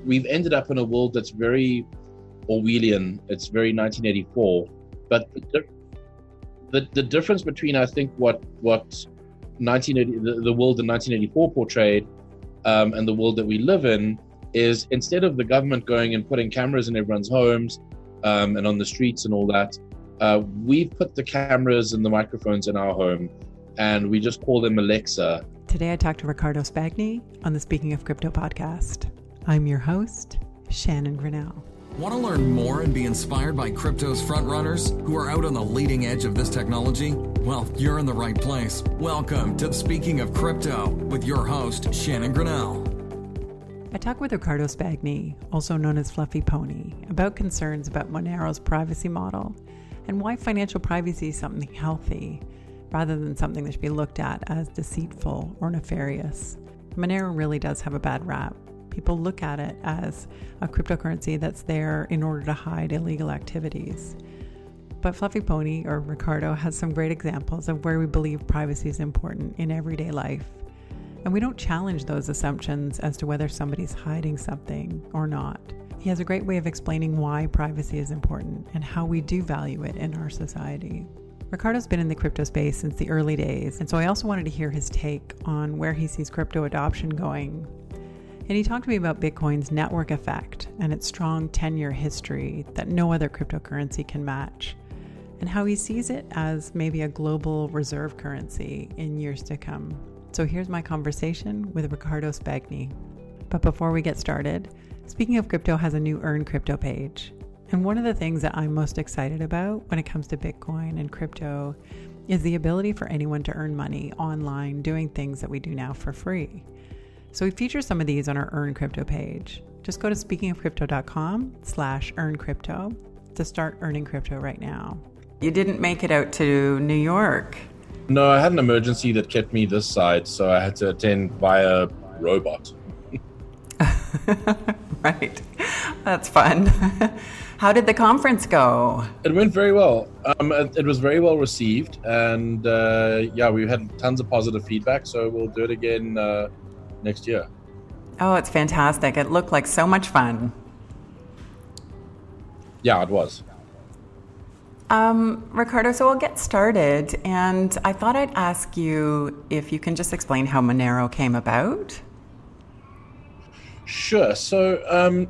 we've ended up in a world that's very Orwellian. It's very 1984. But the difference between, I think, what 1980, the world in 1984 portrayed, and the world that we live in, is instead of the government going and putting cameras in everyone's homes and on the streets and all that, we've put the cameras and the microphones in our home, and we just call them Alexa. Today I talked to Riccardo Spagni on the Speaking of Crypto podcast. I'm your host, Shannon Grinnell. Want to learn more and be inspired by crypto's frontrunners who are out on the leading edge of this technology? Well, you're in the right place. Welcome to Speaking of Crypto with your host, Shannon Grinnell. I talked with Riccardo Spagni, also known as FluffyPony, about concerns about Monero's privacy model and why financial privacy is something healthy rather than something that should be looked at as deceitful or nefarious. Monero really does have a bad rap. People look at it as a cryptocurrency that's there in order to hide illegal activities. But FluffyPony, or Riccardo, has some great examples of where we believe privacy is important in everyday life. And we don't challenge those assumptions as to whether somebody's hiding something or not. He has a great way of explaining why privacy is important and how we do value it in our society. Riccardo's been in the crypto space since the early days, and so I also wanted to hear his take on where he sees crypto adoption going. And he talked to me about Bitcoin's network effect and its strong 10-year history that no other cryptocurrency can match, and how he sees it as maybe a global reserve currency in years to come. So here's my conversation with Riccardo Spagni. But before we get started, Speaking of Crypto has a new Earn Crypto page. And one of the things that I'm most excited about when it comes to Bitcoin and crypto is the ability for anyone to earn money online doing things that we do now for free. So we feature some of these on our Earn Crypto page. Just go to speakingofcrypto.com/earncrypto to start earning crypto right now. You didn't make it out to New York. No, I had an emergency that kept me this side, so I had to attend via robot. Right. That's fun. How did the conference go? It went very well. It was very well received, and we had tons of positive feedback, so we'll do it again next year. Oh, it's fantastic. It looked like so much fun. Yeah, it was. Riccardo, so we'll get started. And I thought I'd ask you if you can just explain how Monero came about. Sure. So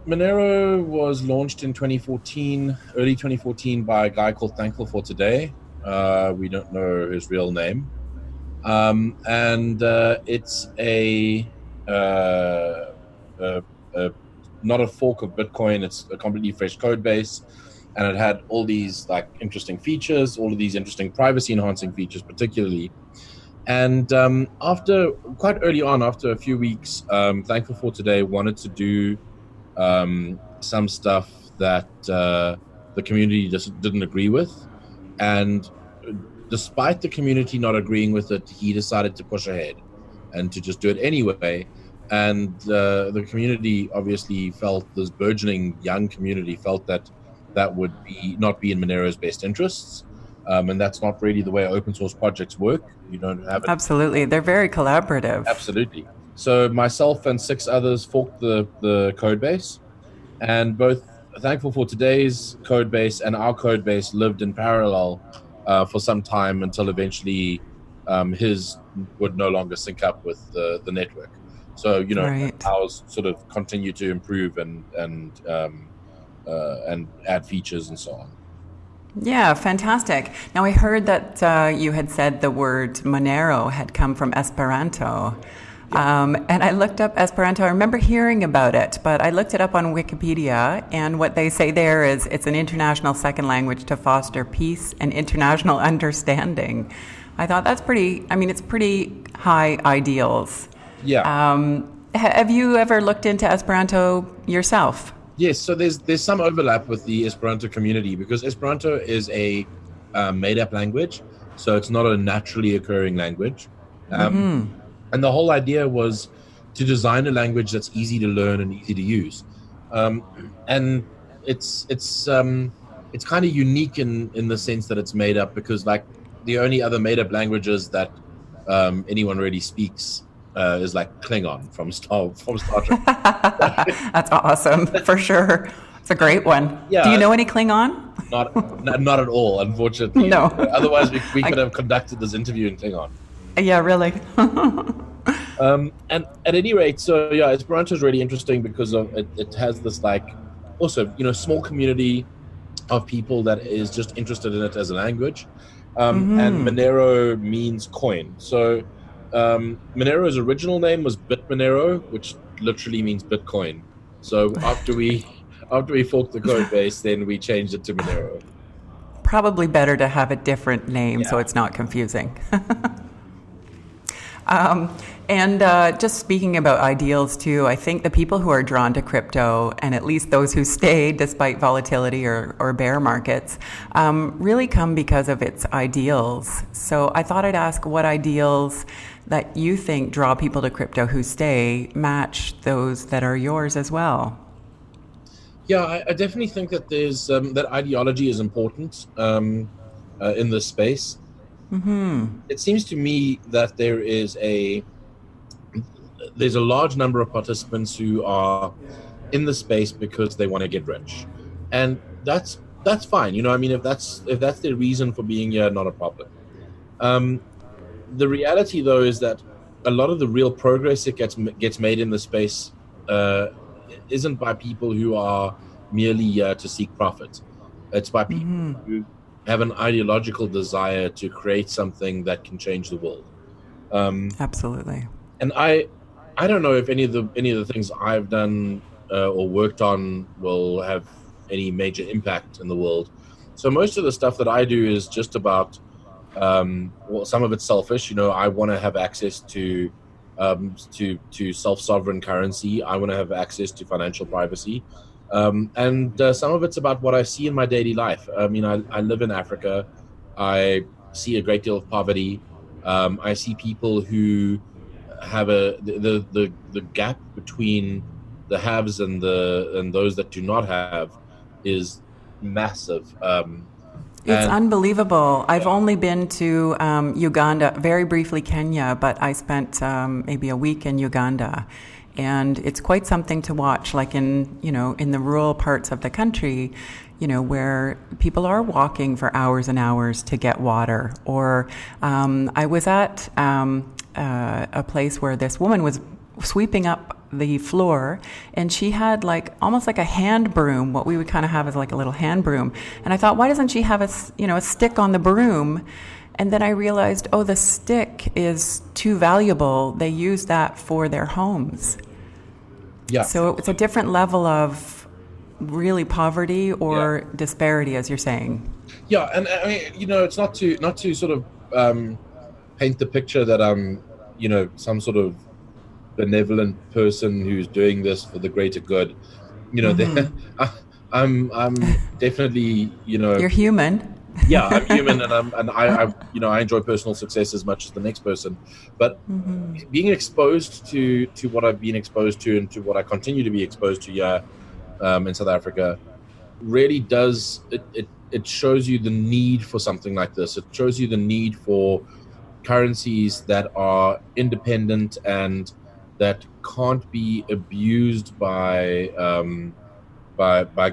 Monero was launched in 2014, early 2014, by a guy called Thankful for Today. We don't know his real name. And it's not a fork of Bitcoin. It's a completely fresh code base, and it had all these interesting features, all of these interesting privacy enhancing features, particularly. And after quite early on, after a few weeks, Thankful for Today wanted to do some stuff that the community just didn't agree with, and despite the community not agreeing with it, he decided to push ahead and to just do it anyway. And the community obviously felt, this burgeoning young community felt that would not be in Monero's best interests. And that's not really the way open source projects work. You don't have it. Absolutely. They're very collaborative. Absolutely. So myself and 6 others forked the code base, and both Thankful for Today's code base and our code base lived in parallel for some time until eventually his would no longer sync up with the network. So, right. Ours sort of continue to improve and add features and so on. Yeah, fantastic. Now, I heard that you had said the word Monero had come from Esperanto. And I looked up Esperanto. I remember hearing about it, but I looked it up on Wikipedia, and what they say there is it's an international second language to foster peace and international understanding. I thought it's pretty high ideals. Yeah. Have you ever looked into Esperanto yourself? Yes, so there's some overlap with the Esperanto community, because Esperanto is a made-up language, so it's not a naturally occurring language. And the whole idea was to design a language that's easy to learn and easy to use. And it's kind of unique in the sense that it's made up, because the only other made-up languages that anyone really speaks is like Klingon from Star Trek. That's awesome, for sure. It's a great one. Do you Yeah, know any Klingon? not at all, unfortunately. No. Otherwise, we could I, have conducted this interview in Klingon. yeah, really. And at any rate, so yeah, Esperanto is really interesting because of it has this like also small community of people that is just interested in it as a language. And Monero means coin. So Monero's original name was Monero, which literally means Bitcoin. So after we forked the code base, then we changed it to Monero. Probably better to have a different name so Yeah. it's not confusing. And just speaking about ideals too, I think the people who are drawn to crypto, and at least those who stay despite volatility or bear markets, really come because of its ideals. So I thought I'd ask what ideals that you think draw people to crypto who stay match those that are yours as well. Yeah, I definitely think that there's that ideology is important in this space. It seems to me that there's a large number of participants who are in the space because they want to get rich, and that's fine. I mean, if that's their reason for being here, not a problem. Um, the reality, though, is that a lot of the real progress that gets made in the space uh, isn't by people who are merely here to seek profit. It's by people who have an ideological desire to create something that can change the world. Absolutely. And I don't know if any of the things I've done or worked on will have any major impact in the world. So most of the stuff that I do is just about well, some of it's selfish. I want to have access to self-sovereign currency. I want to have access to financial privacy. And some of it's about what I see in my daily life. I mean, I live in Africa. I see a great deal of poverty. I see people who have the gap between the haves and those that do not have is massive. It's And unbelievable. I've only been to Uganda, very briefly Kenya, but I spent maybe a week in Uganda. And it's quite something to watch, like in the rural parts of the country, where people are walking for hours and hours to get water. Or I was at a place where this woman was sweeping up the floor, and she had almost like a hand broom, what we would kind of have as like a little hand broom. And I thought, why doesn't she have a stick on the broom? And then I realized, oh, the stick is too valuable. They use that for their homes. yeah, So it's a different level of really poverty or disparity, as you're saying. yeah, and I mean, it's not to sort of paint the picture that I'm, some sort of benevolent person who's doing this for the greater good. I'm definitely, You're human. yeah, I'm human, and I enjoy personal success as much as the next person. But being exposed to what I've been exposed to and to what I continue to be exposed to here in South Africa really does it shows you the need for something like this. It shows you the need for currencies that are independent and that can't be abused by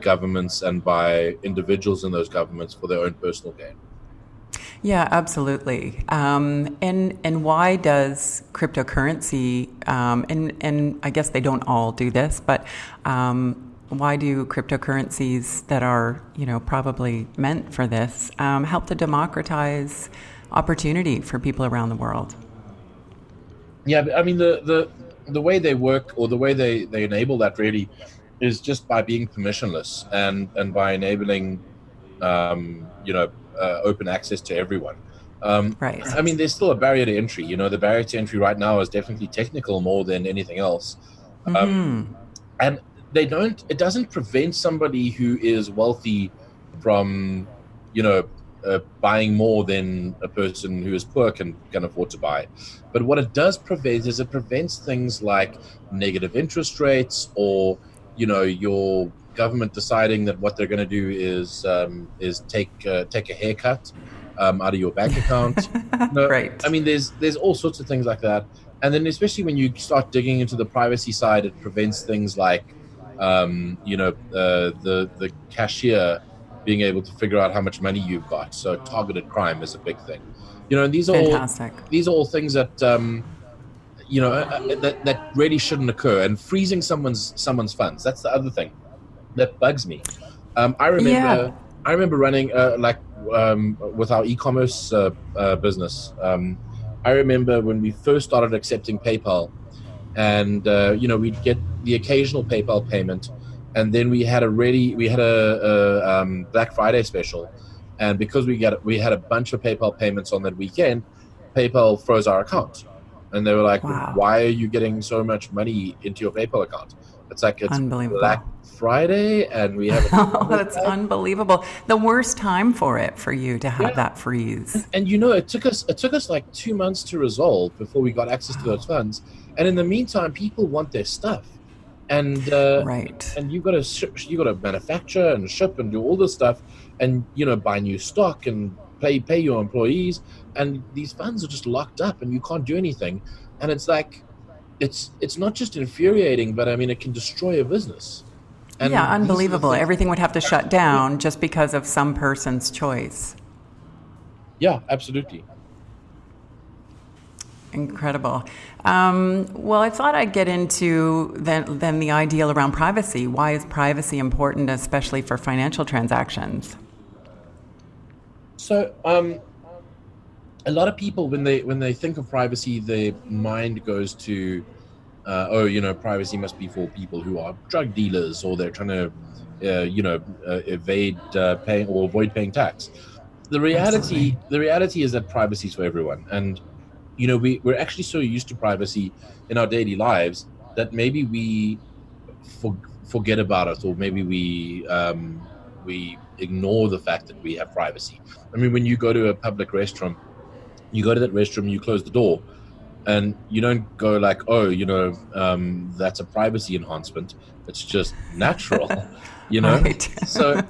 governments and by individuals in those governments for their own personal gain. Yeah, absolutely. And why does cryptocurrency, and I guess they don't all do this, but why do cryptocurrencies that are, probably meant for this help to democratize opportunity for people around the world? Yeah, I mean the way they work, or the way they enable that, really is just by being permissionless and by enabling open access to everyone. Right. I mean, there's still a barrier to entry. The barrier to entry right now is definitely technical more than anything else. And it doesn't prevent somebody who is wealthy from buying more than a person who is poor can afford to buy. But what it does prevent is it prevents things like negative interest rates, or your government deciding that what they're going to do is take a haircut out of your bank account. Right. I mean, there's all sorts of things like that. And then especially when you start digging into the privacy side, it prevents things like, the cashier being able to figure out how much money you've got. So targeted crime is a big thing, and Fantastic. these are all things that that really shouldn't occur. And freezing someone's funds, that's the other thing that bugs me. I remember Yeah. I remember running with our e-commerce business. I remember when we first started accepting PayPal, and we'd get the occasional PayPal payment, and then we had a Black Friday special, and because we had a bunch of PayPal payments on that weekend, PayPal froze our account, and they were like, Wow. "Why are you getting so much money into your PayPal account?" It's like it's Unbelievable. Black Friday, and we have. Oh, that's unbelievable. The worst time for you to have that freeze. And it took us like 2 months to resolve before we got access to those funds. And in the meantime, people want their stuff, and Right. and you got to manufacture and ship and do all this stuff, and buy new stock and pay your employees, and these funds are just locked up, and you can't do anything. And it's like it's not just infuriating, but I mean it can destroy a business. And Yeah, these are the unbelievable. things- Everything would have to shut down just because of some person's choice. Yeah, absolutely. Incredible. Well, I thought I'd get into then the ideal around privacy. Why is privacy important, especially for financial transactions? So, a lot of people, when they think of privacy, their mind goes to, privacy must be for people who are drug dealers, or they're trying to, evade paying or avoid paying tax. The reality is that privacy is for everyone, and we're actually so used to privacy in our daily lives that maybe we forget about it, or maybe we ignore the fact that we have privacy. I mean, when you go to a public restroom, you close the door, and you don't go like, that's a privacy enhancement. It's just natural, Right. So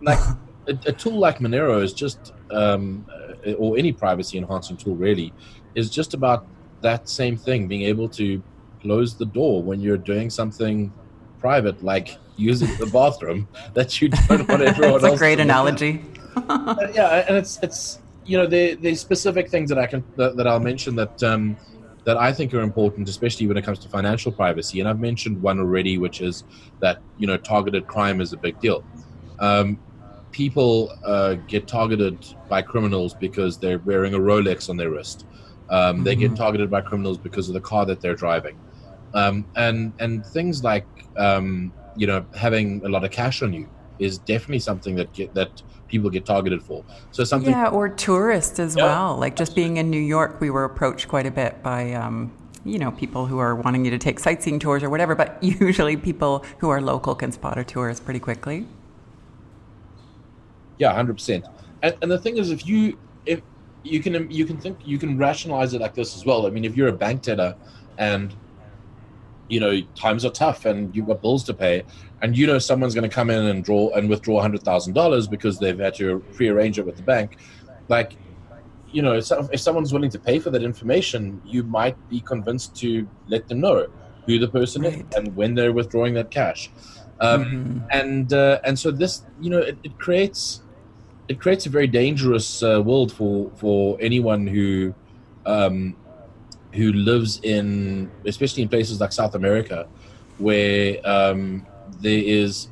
like a tool like Monero is just, or any privacy enhancing tool really, is just about that same thing, being able to close the door when you're doing something private, like using the bathroom that you don't want everyone else. That's a great analogy. Yeah, and it's there's specific things that I'll mention that I think are important, especially when it comes to financial privacy. And I've mentioned one already, which is that targeted crime is a big deal. People get targeted by criminals because they're wearing a Rolex on their wrist. They get targeted by criminals because of the car that they're driving, and things like having a lot of cash on you is definitely something that people get targeted for. So something, or tourists as well. Like just being in New York, we were approached quite a bit by people who are wanting you to take sightseeing tours or whatever. But usually, people who are local can spot a tourist pretty quickly. Yeah, 100%. And the thing is, if you can rationalize it like this as well. I mean, if you're a bank teller and times are tough and you've got bills to pay, and someone's going to come in and withdraw $100,000 because they've had to prearrange it with the bank, like if someone's willing to pay for that information, you might be convinced to let them know who the person is and when they're withdrawing that cash. And so this it creates a very dangerous world for anyone who lives especially in places like South America, where there is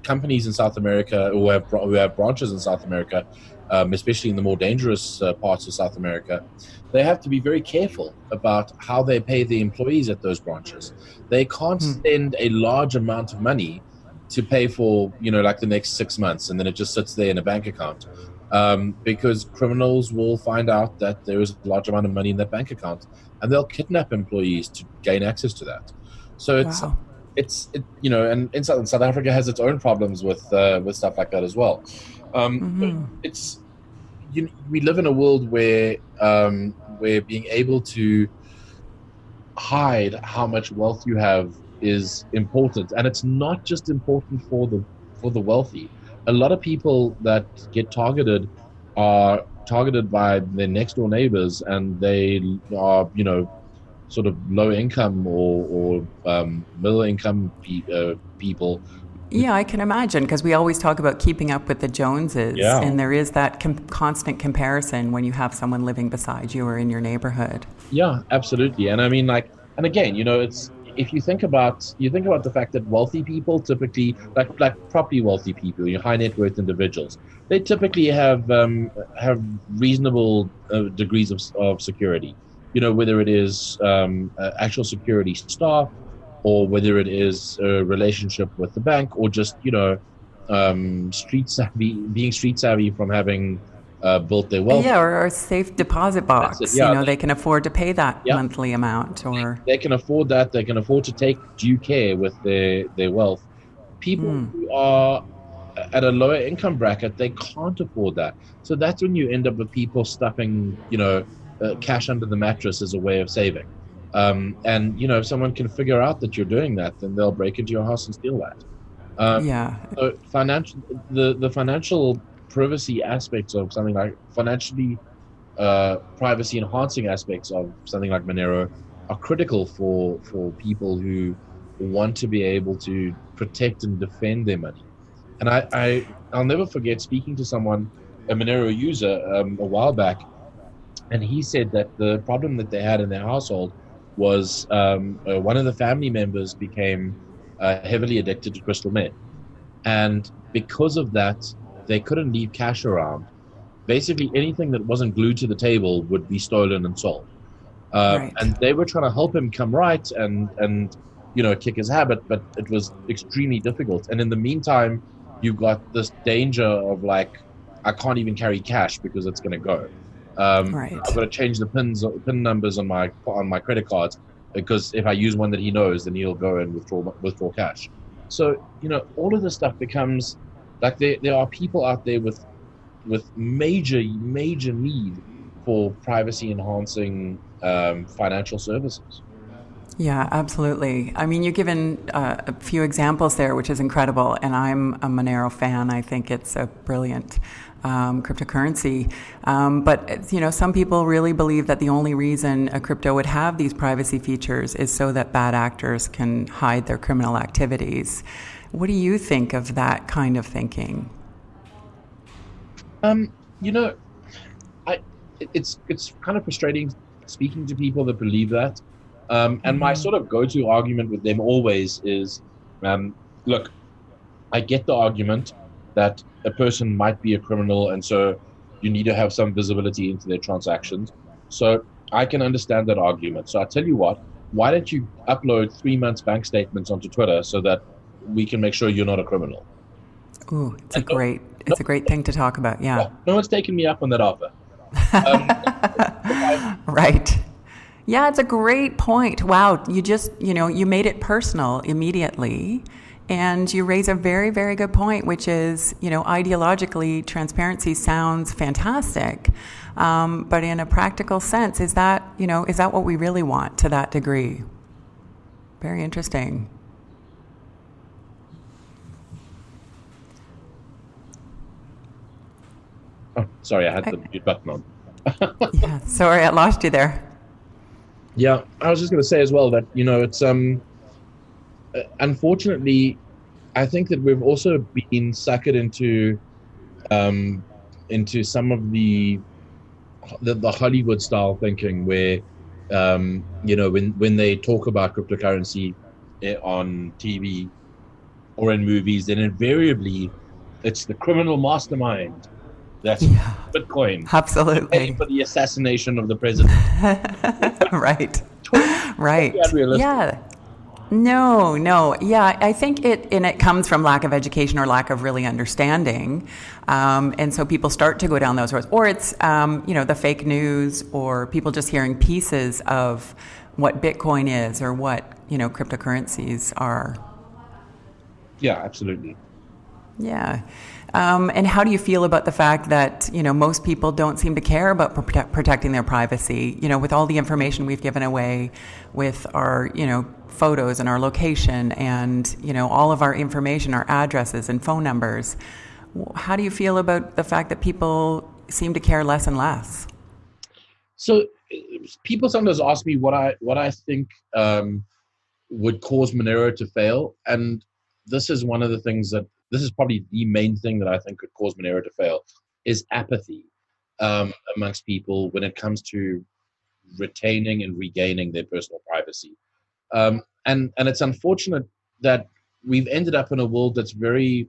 companies in South America who have branches in South America, especially in the more dangerous parts of South America. They have to be very careful about how they pay the employees at those branches. They can't spend a large amount of money to pay for like the next 6 months, and then it just sits there in a bank account. Because criminals will find out that there is a large amount of money in that bank account, and they'll kidnap employees to gain access to that. So and in South Africa has its own problems with stuff like that as well. We live in a world where being able to hide how much wealth you have is important, and it's not just important for the wealthy. A lot of people that get targeted are targeted by their next door neighbors, and they are sort of low income or middle income people. Yeah, I can imagine, because we always talk about keeping up with the Joneses, Yeah. and there is that constant comparison when you have someone living beside you or in your neighborhood. Yeah, absolutely. And I mean, like, and again, it's if you think about the fact that wealthy people typically, like properly wealthy people, high net worth individuals, they typically have reasonable degrees of security. Whether it is actual security staff, or whether it is a relationship with the bank, or just street savvy, being street savvy from having built their wealth. Yeah, or a safe deposit box. Yeah, they can afford to pay that yeah. monthly amount, or They can afford that. They can afford to take due care with their wealth. People who are at a lower income bracket, they can't afford that. So that's when you end up with people stuffing, cash under the mattress as a way of saving. And if someone can figure out that you're doing that, then they'll break into your house and steal that. yeah. So the financial privacy aspects of something like financially privacy enhancing aspects of something like Monero are critical for people who want to be able to protect and defend their money. And I'll never forget speaking to someone, a Monero user, a while back, and he said that the problem that they had in their household was one of the family members became heavily addicted to crystal meth, and because of that, they couldn't leave cash around. Basically, anything that wasn't glued to the table would be stolen and sold. Right. And they were trying to help him come right and kick his habit, but it was extremely difficult. And in the meantime, you've got this danger of like, I can't even carry cash because it's going to go. Right. I've got to change the pin numbers on my credit cards, because if I use one that he knows, then he'll go and withdraw cash. So all of this stuff becomes like there are people out there with major need for privacy enhancing financial services. Yeah, absolutely. I mean, you've given a few examples there, which is incredible. And I'm a Monero fan. I think it's a brilliant cryptocurrency. But, some people really believe that the only reason a crypto would have these privacy features is so that bad actors can hide their criminal activities. What do you think of that kind of thinking? It's kind of frustrating speaking to people that believe that. And my sort of go-to argument with them always is, look, I get the argument that a person might be a criminal, and so you need to have some visibility into their transactions. So I can understand that argument. So I tell you what, why don't you upload 3 months bank statements onto Twitter so that we can make sure you're not a criminal? Ooh, it's a great thing to talk about. Yeah. No one's taken me up on that offer. Right. Yeah, it's a great point. Wow. You just, you made it personal immediately. And you raise a very, very good point, which is, ideologically, transparency sounds fantastic. But in a practical sense, is that what we really want to that degree? Very interesting. Oh, sorry, I had the mute button on. Yeah, sorry, I lost you there. Yeah, I was just going to say as well that, it's unfortunately, I think that we've also been suckered into some of the Hollywood style thinking where, when they talk about cryptocurrency on TV or in movies, then invariably it's the criminal mastermind. That's Bitcoin. Absolutely. For the assassination of the president. Right. Right. Yeah. No. Yeah, I think it comes from lack of education or lack of really understanding. And so people start to go down those roads. Or it's, the fake news, or people just hearing pieces of what Bitcoin is or what, cryptocurrencies are. Yeah, absolutely. Yeah. And how do you feel about the fact that, most people don't seem to care about protecting their privacy, with all the information we've given away with our, photos and our location and, all of our information, our addresses and phone numbers? How do you feel about the fact that people seem to care less and less? So people sometimes ask me what I think would cause Monero to fail, and this is one of the things this is probably the main thing that I think could cause Monero to fail is apathy amongst people when it comes to retaining and regaining their personal privacy. And it's unfortunate that we've ended up in a world that's very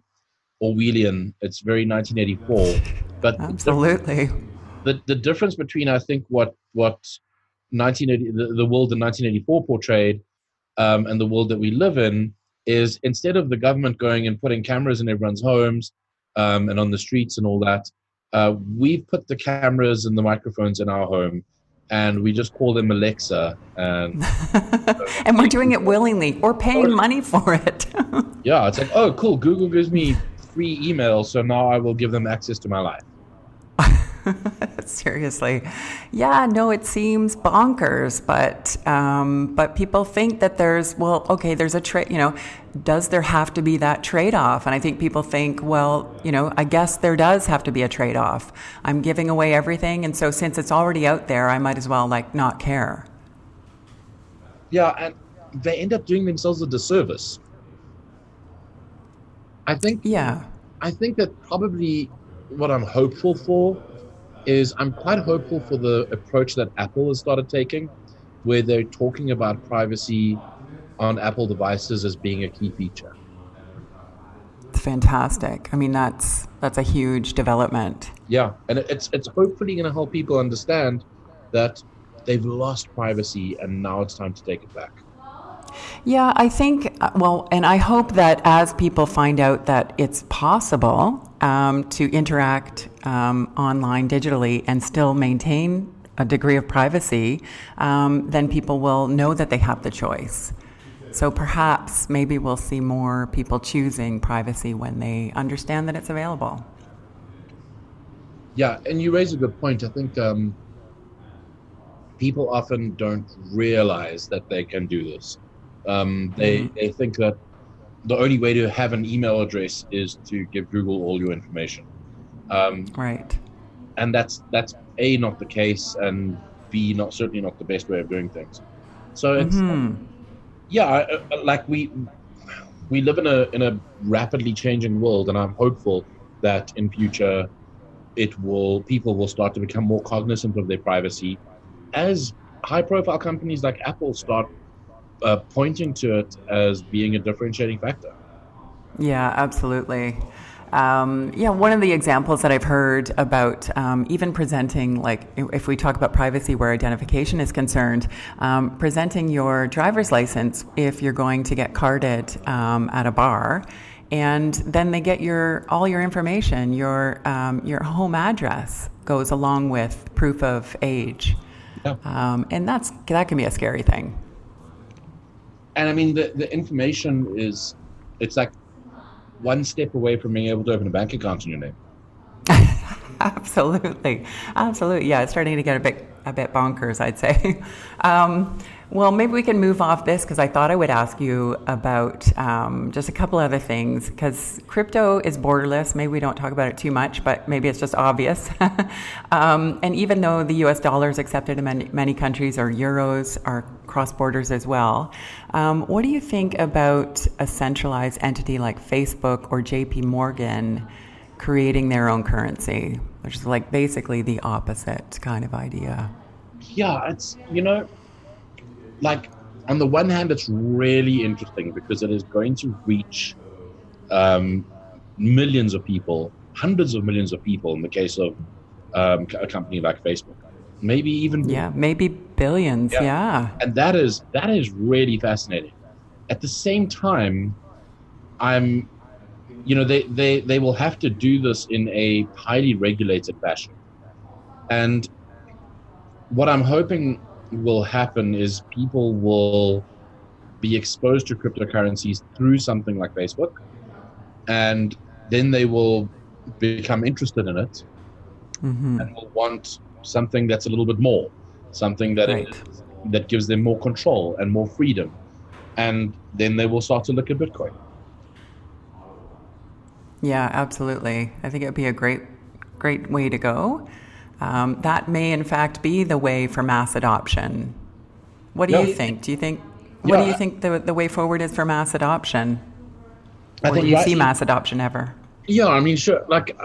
Orwellian. It's very 1984. But Absolutely. The difference between, I think, what 1980 the world in 1984 portrayed and the world that we live in is, instead of the government going and putting cameras in everyone's homes and on the streets and all that, we've put the cameras and the microphones in our home, and we just call them Alexa. And and we're doing it willingly or paying money for it. Yeah, it's like, oh, cool, Google gives me free email, so now I will give them access to my life. Seriously. Yeah, no, it seems bonkers, but people think that there's a trade, does there have to be that trade-off? And I think people think, well, I guess there does have to be a trade-off. I'm giving away everything, and so since it's already out there, I might as well not care. Yeah, and they end up doing themselves a disservice. I think that probably what I'm hopeful for is, I'm quite hopeful for the approach that Apple has started taking, where they're talking about privacy on Apple devices as being a key feature. It's fantastic. I mean, that's a huge development. Yeah, and it's hopefully going to help people understand that they've lost privacy and now it's time to take it back. Yeah, I think, and I hope that as people find out that it's possible to interact online digitally and still maintain a degree of privacy, then people will know that they have the choice. So perhaps maybe we'll see more people choosing privacy when they understand that it's available. Yeah, and you raise a good point. I think people often don't realize that they can do this. They think that the only way to have an email address is to give Google all your information. Right. And that's A, not the case, and B, certainly not the best way of doing things. So it's we live in a rapidly changing world, and I'm hopeful that in future people will start to become more cognizant of their privacy as high-profile companies like Apple start pointing to it as being a differentiating factor. Yeah, absolutely. One of the examples that I've heard about even presenting, if we talk about privacy where identification is concerned, presenting your driver's license if you're going to get carded at a bar, and then they get all your information, your home address goes along with proof of age. Yeah. And that can be a scary thing. And I mean, the information it's like one step away from being able to open a bank account in your name. Absolutely. Yeah, it's starting to get a bit bonkers, I'd say. Well, maybe we can move off this, because I thought I would ask you about just a couple other things, because crypto is borderless. Maybe we don't talk about it too much, but maybe it's just obvious. And even though the US dollar is accepted in many countries, or euros are cross borders as well, what do you think about a centralized entity like Facebook or JP Morgan creating their own currency, which is basically the opposite kind of idea? Yeah, it's, on the one hand, it's really interesting because it is going to reach millions of people, hundreds of millions of people in the case of a company like Facebook. Maybe even maybe billions. Yeah. And that is really fascinating. At the same time, they will have to do this in a highly regulated fashion. And what I'm hoping will happen is people will be exposed to cryptocurrencies through something like Facebook, and then they will become interested in it and will want something that's a little bit more, something that gives them more control and more freedom, and then they will start to look at Bitcoin. Yeah, absolutely. I think it would be a great way to go. that may in fact be the way for mass adoption. What do you think? What do you think the way forward is for mass adoption? Or do you see mass adoption ever? Yeah, I mean, sure. Like,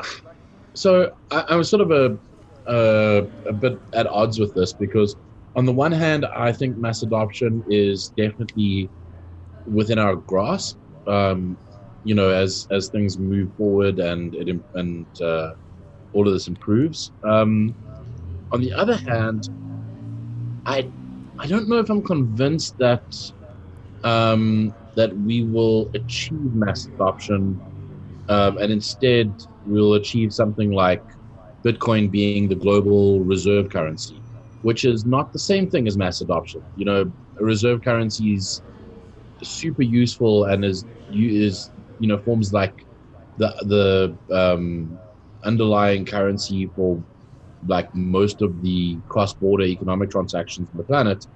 so I was sort of a bit at odds with this because on the one hand, I think mass adoption is definitely within our grasp. As things move forward and all of this improves. On the other hand, I don't know if I'm convinced that that we will achieve mass adoption, and instead we'll achieve something like Bitcoin being the global reserve currency, which is not the same thing as mass adoption. A reserve currency is super useful and is forms like the underlying currency for like most of the cross-border economic transactions on the planet.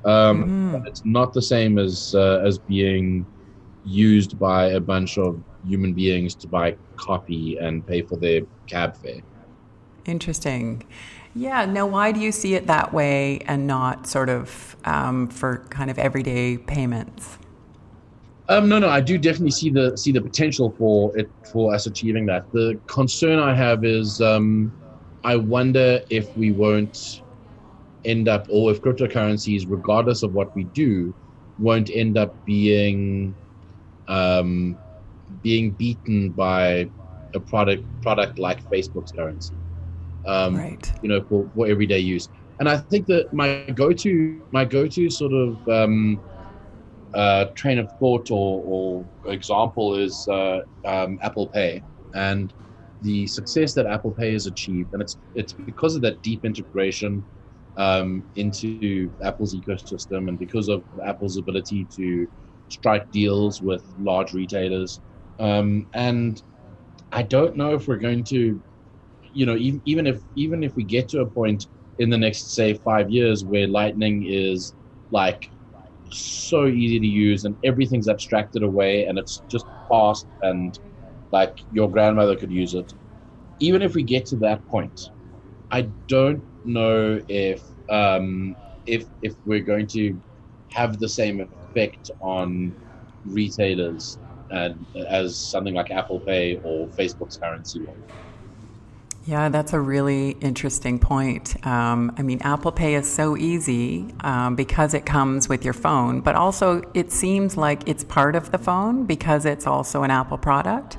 But it's not the same as being used by a bunch of human beings to buy coffee and pay for their cab fare. Interesting. Yeah. Now, why do you see it that way and not sort of for kind of everyday payments? No, I do definitely see the potential for us achieving that. The concern I have is I wonder if we won't end up, or if cryptocurrencies, regardless of what we do, won't end up being beaten by a product like Facebook's currency. Right. For everyday use. And I think that my go-to sort of train of thought or example is Apple Pay and the success that Apple Pay has achieved, and it's because of that deep integration into Apple's ecosystem, and because of Apple's ability to strike deals with large retailers. And I don't know if we're going to, even if we get to a point in the next, say, 5 years where Lightning is like so easy to use and everything's abstracted away and it's just fast and like your grandmother could use it. Even if we get to that point, I don't know if we're going to have the same effect on retailers as something like Apple Pay or Facebook's currency will. Yeah, that's a really interesting point. Apple Pay is so easy because it comes with your phone, but also it seems like it's part of the phone because it's also an Apple product.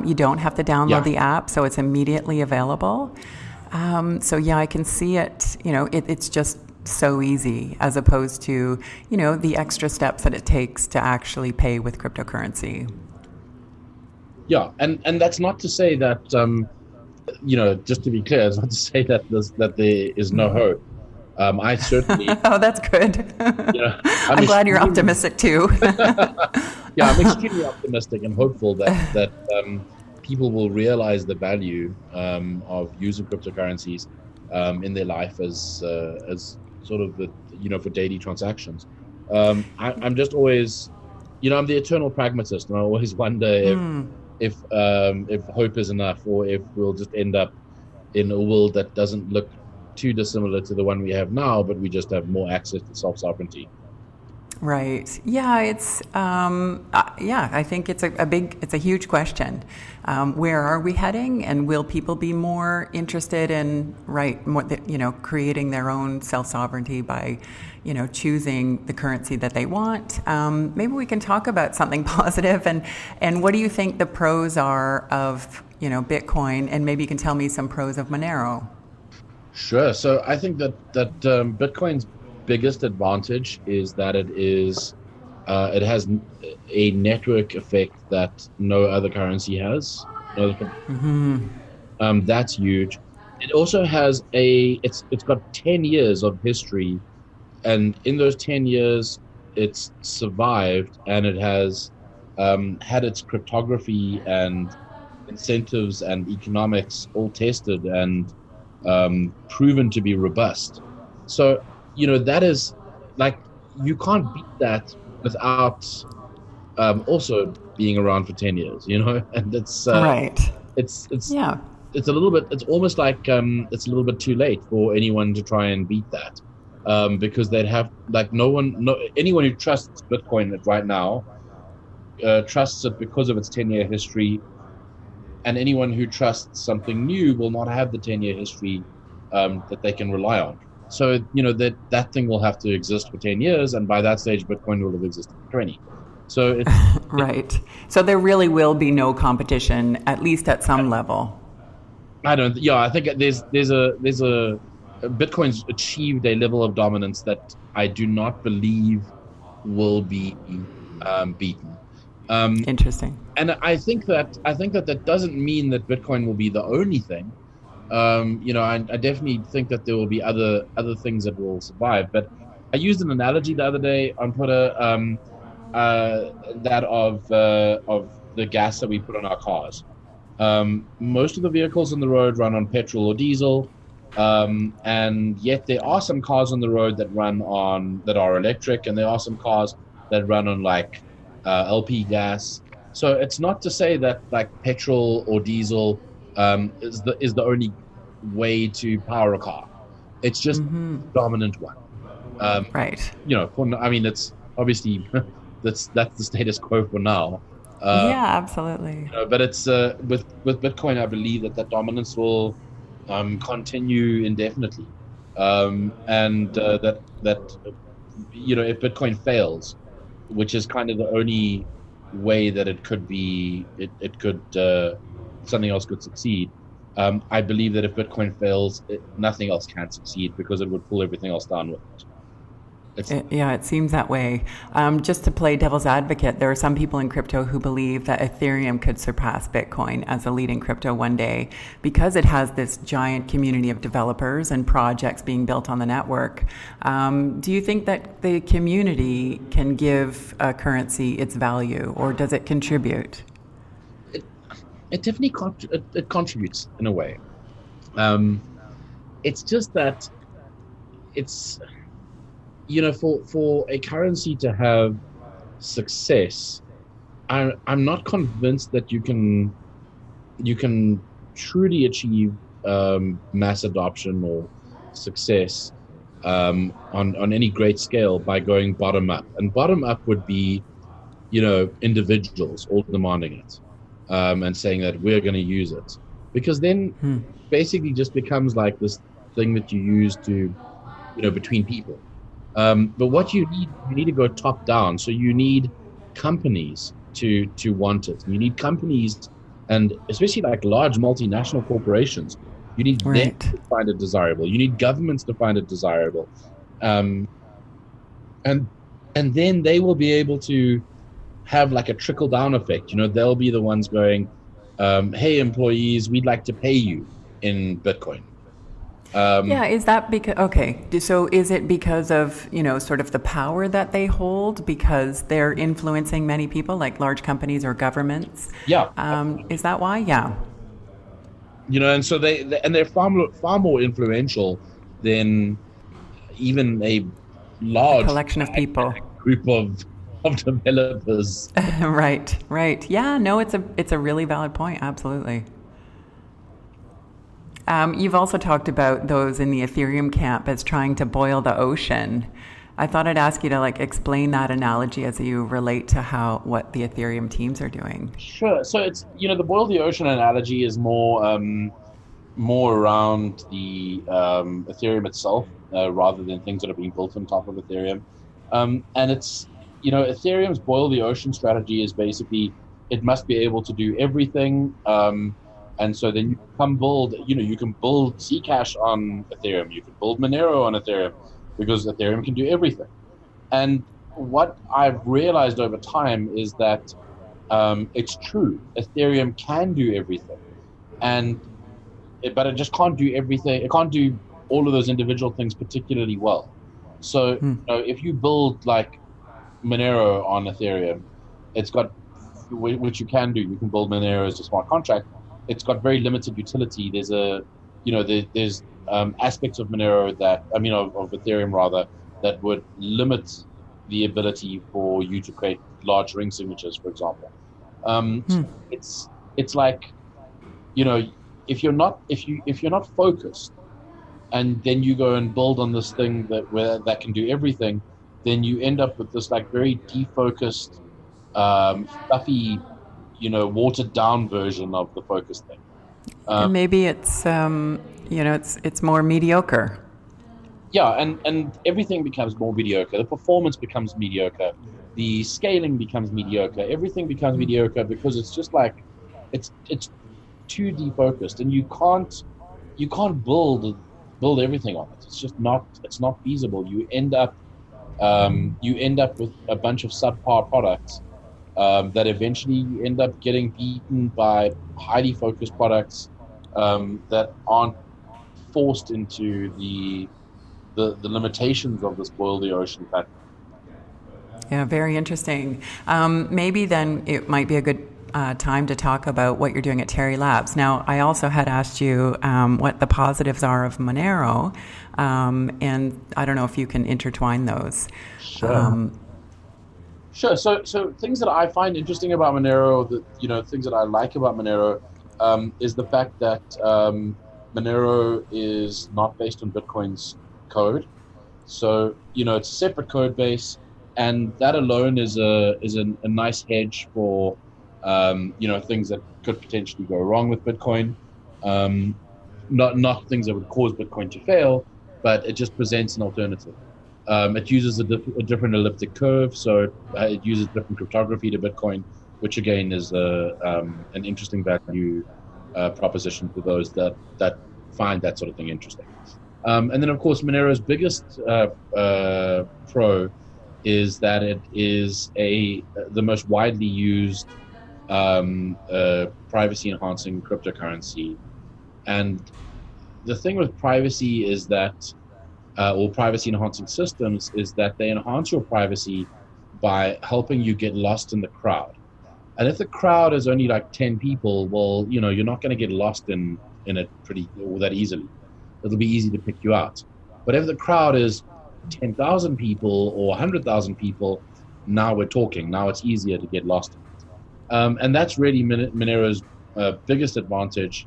You don't have to download the app, so it's immediately available. I can see it, it's just so easy as opposed to, the extra steps that it takes to actually pay with cryptocurrency. Yeah, and that's not to say that... just to be clear, it's not to say that there is no hope. I certainly. Oh, that's good. I'm glad you're optimistic too. Yeah, I'm extremely optimistic and hopeful that people will realize the value of using cryptocurrencies in their life as sort of for daily transactions. I'm just always, I'm the eternal pragmatist, and I always wonder if hope is enough, or if we'll just end up in a world that doesn't look too dissimilar to the one we have now, but we just have more access to self-sovereignty. Right. Yeah, it's I think it's a huge question. Where are we heading, and will people be more interested in creating their own self-sovereignty by choosing the currency that they want? Maybe we can talk about something positive, and what do you think the pros are of Bitcoin, and maybe you can tell me some pros of Monero. Sure. So I think that Bitcoin's biggest advantage is that it has a network effect that no other currency has. That's huge. It also has it's got 10 years of history, and in those 10 years it's survived, and it has had its cryptography and incentives and economics all tested and proven to be robust. So that is like, you can't beat that without also being around for 10 years, and it's right. It's yeah. it's a little bit. It's almost like it's a little bit too late for anyone to try and beat that, because they'd have like anyone who trusts Bitcoin right now trusts it because of its 10-year history, and anyone who trusts something new will not have the 10-year history that they can rely on. So that thing will have to exist for 10 years, and by that stage, Bitcoin will have existed for 20. So right. So there really will be no competition, at least at some level. I think there's a Bitcoin's achieved a level of dominance that I do not believe will be beaten. Interesting. And I think that doesn't mean that Bitcoin will be the only thing. I definitely think that there will be other things that will survive. But I used an analogy the other day on Twitter, that of the gas that we put on our cars. Most of the vehicles on the road run on petrol or diesel, and yet there are some cars on the road that are electric, and there are some cars that run on like LP gas. So it's not to say that like petrol or diesel is the only way to power a car. It's just the dominant one. Right. It's obviously that's the status quo for now. Yeah, absolutely. But it's with Bitcoin, I believe that dominance will continue indefinitely, and that if Bitcoin fails, which is kind of the only way that it could be, something else could succeed. I believe that if Bitcoin fails, nothing else can succeed because it would pull everything else down with it. It seems that way. Just to play devil's advocate, there are some people in crypto who believe that Ethereum could surpass Bitcoin as a leading crypto one day because it has this giant community of developers and projects being built on the network. Do you think that the community can give a currency its value, or does it contribute? It definitely it contributes in a way. It's just that it's... for a currency to have success, I'm not convinced that you can truly achieve mass adoption or success on any great scale by going bottom up. And bottom up would be, individuals all demanding it and saying that we're going to use it, because then basically just becomes like this thing that you use to, between people. But what you need to go top down. So you need companies to want it. You need companies, and especially like large multinational corporations. You need them to find it desirable. You need governments to find it desirable, and then they will be able to have like a trickle down effect. They'll be the ones going, "Hey, employees, we'd like to pay you in Bitcoin." Is that because, okay, so is it because of, sort of the power that they hold because they're influencing many people, like large companies or governments? Yeah. Is that why? Yeah. And so they're far more influential than even a large collection of people, group of developers. Right. Yeah, no, it's a really valid point. Absolutely. You've also talked about those in the Ethereum camp as trying to boil the ocean. I thought I'd ask you to explain that analogy as you relate to what the Ethereum teams are doing. Sure. So it's, the boil the ocean analogy is more around the Ethereum itself rather than things that are being built on top of Ethereum. And it's, Ethereum's boil the ocean strategy is basically it must be able to do everything. And so then you can build, you can build Zcash on Ethereum, you can build Monero on Ethereum, because Ethereum can do everything. And what I've realized over time is that it's true. Ethereum can do everything, but it just can't do everything. It can't do all of those individual things particularly well. So if you build like Monero on Ethereum, it's got, which you can do. You can build Monero as a smart contract. It's got very limited utility. There's there's aspects of Monero of Ethereum rather, that would limit the ability for you to create large ring signatures, for example. It's like, if you're not focused, and then you go and build on this thing that can do everything, then you end up with this like very defocused, fluffy, watered down version of the focus thing. And maybe it's it's more mediocre. Yeah, and everything becomes more mediocre. The performance becomes mediocre. The scaling becomes mediocre. Everything becomes mediocre because it's just like it's too defocused, and you can't build everything on it. It's just not feasible. You end up with a bunch of subpar products that eventually end up getting beaten by highly focused products that aren't forced into the limitations of this boil the ocean pattern. Yeah, very interesting. Maybe then it might be a good time to talk about what you're doing at Tari Labs. Now, I also had asked you what the positives are of Monero, and I don't know if you can intertwine those. Sure. Sure. So things that I find interesting about Monero, things that I like about Monero, is the fact that Monero is not based on Bitcoin's code. So it's a separate code base, and that alone is a nice hedge for things that could potentially go wrong with Bitcoin. Not things that would cause Bitcoin to fail, but it just presents an alternative. It uses a different elliptic curve, so it uses different cryptography to Bitcoin, which again is an interesting value proposition for those that find that sort of thing interesting. And then, of course, Monero's biggest pro is that it is the most widely used privacy-enhancing cryptocurrency. And the thing with privacy is that, or privacy-enhancing systems, is that they enhance your privacy by helping you get lost in the crowd. And if the crowd is only like 10 people, well, you're not going to get lost in it that easily. It'll be easy to pick you out. But if the crowd is 10,000 people or 100,000 people, now we're talking. Now it's easier to get lost in it. And that's really Monero's biggest advantage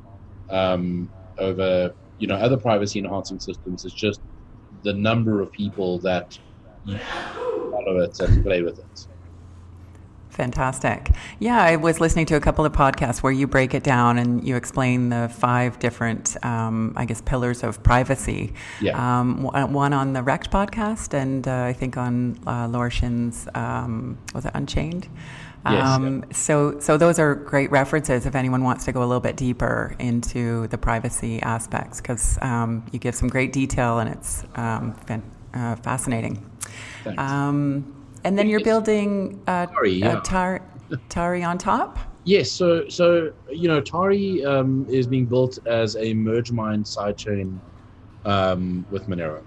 over other privacy enhancing systems, is just the number of people that follow it and play with it. Fantastic. Yeah, I was listening to a couple of podcasts where you break it down and you explain the 5 different, pillars of privacy. Yeah. One on the Wrecked podcast, and I think on Laura Shin's, was it Unchained? Yes. Yeah. So those are great references if anyone wants to go a little bit deeper into the privacy aspects, because you give some great detail and it's fascinating. Thanks. And then you're building Tari on top? Yes. So Tari is being built as a merge mine sidechain with Monero,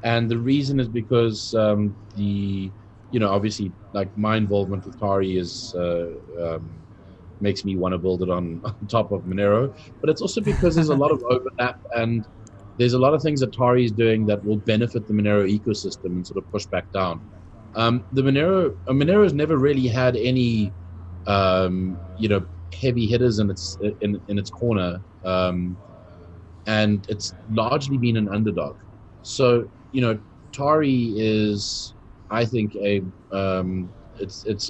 and the reason is because obviously, like, my involvement with Tari is makes me want to build it on top of Monero, but it's also because there's a lot of overlap, and there's a lot of things that Tari is doing that will benefit the Monero ecosystem and sort of push back down. The Monero's never really had any heavy hitters in its corner, and it's largely been an underdog. So Tari is, I think, it's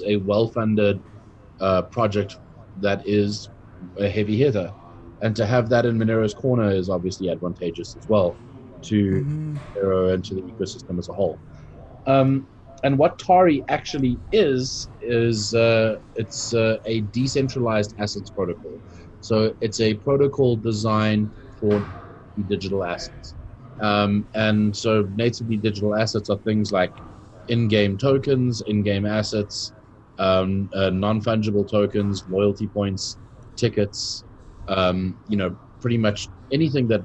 a well-funded project that is a heavy hitter, and to have that in Monero's corner is obviously advantageous as well to Monero and to the ecosystem as a whole. And what Tari actually is it's a decentralized assets protocol. So it's a protocol designed for digital assets. And so natively digital assets are things like in-game tokens, in-game assets, non-fungible tokens, loyalty points, tickets, pretty much anything that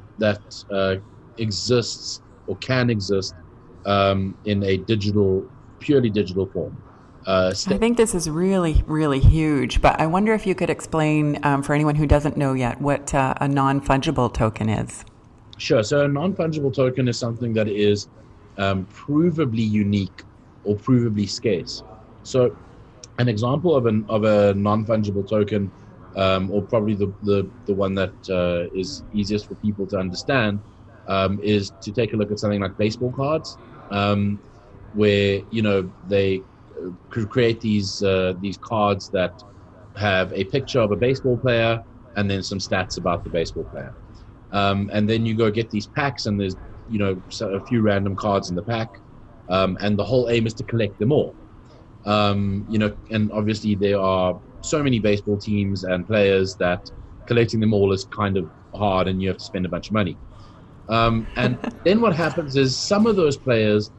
exists or can exist in a purely digital form. I think this is really, really huge, but I wonder if you could explain for anyone who doesn't know yet what a non-fungible token is. Sure. So a non-fungible token is something that is provably unique or provably scarce. So an example of a non-fungible token or probably the one that is easiest for people to understand, is to take a look at something like baseball cards, where they could create these cards that have a picture of a baseball player and then some stats about the baseball player. And then you go get these packs, and there's a few random cards in the pack, and the whole aim is to collect them all. And obviously there are so many baseball teams and players that collecting them all is kind of hard, and you have to spend a bunch of money. And then what happens is some of those players,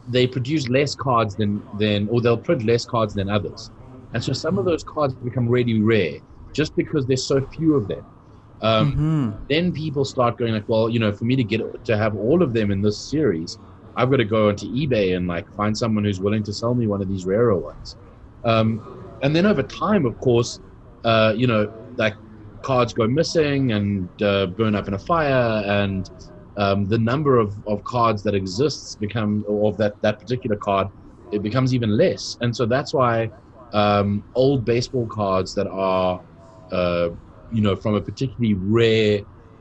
they produce less cards or they'll print less cards than others. And so some of those cards become really rare just because there's so few of them. Then people start going like, well, for me to have all of them in this series, I've got to go onto eBay and like find someone who's willing to sell me one of these rarer ones. And then over time, of course, like cards go missing and burn up in a fire, and the number of cards that exists of that particular card, it becomes even less. And so that's why old baseball cards that are from a particularly rare